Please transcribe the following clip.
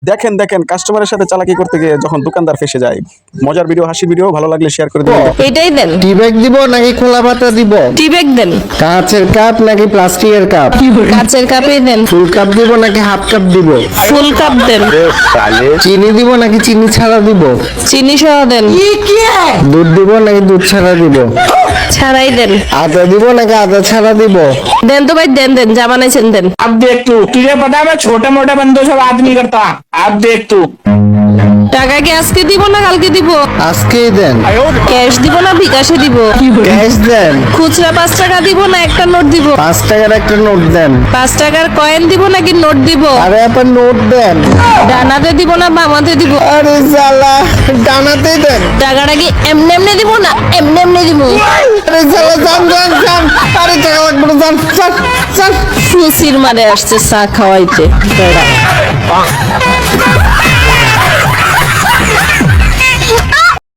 দেখেন দেখেন কাস্টমারের সাথে চালাকি করতে গিয়ে যখন দোকানদার ফেসে যায়। মজার ভিডিও, হাসি ভিডিও ভালো লাগলে শেয়ার করে দিন। এটাই দেন। টি ব্যাগ দিব নাকি খোলা পাতা দিব? টি ব্যাগ দেন। কাঁচের কাপ নাকি প্লাস্টিকের কাপ? কাচের কাপই দেন। ফুল কাপ দিব নাকি হাফ কাপ দিব? ফুল কাপ দেন। চিনি দিব নাকি চিনি ছাড়া দিব? চিনি সহ দেন। দুধ দিব নাকি দুধ ছাড়া দিব? ছাড়াই দেন। আদা দিব নাকি আদা ছাড়া দিব? দেন তো ভাই, দেন দেন, যা বানাইছেন দেন। अब देख तू, तुझे पता है मैं छोटे मोटे बंदों से बात नहीं करता। अब देख तू। টাকা কি আজকে দিব না কালকে দিব? আজকেই দেন। ক্যাশ দিব না বিকাশে দিব? ক্যাশ দেন। খুচরা 5 টাকা দিব না একটা নোট দিব? 5 টাকার একটা নোট দেন। 5 টাকার কয়েন দিব নাকি নোট দিব? আরে আপনার নোট দেন। ডানাতে দিব না বামাতে দিব? আরে শালা ডানাতেই দেন। টাকাটা কি এমনি এমনি দিব না এমনি এমনি দিব? আরে শালা জান জান জান। আরে টাকা লাগবে না, জান জান জান। ফুসির মারে আসছে চা খাওয়াইতে।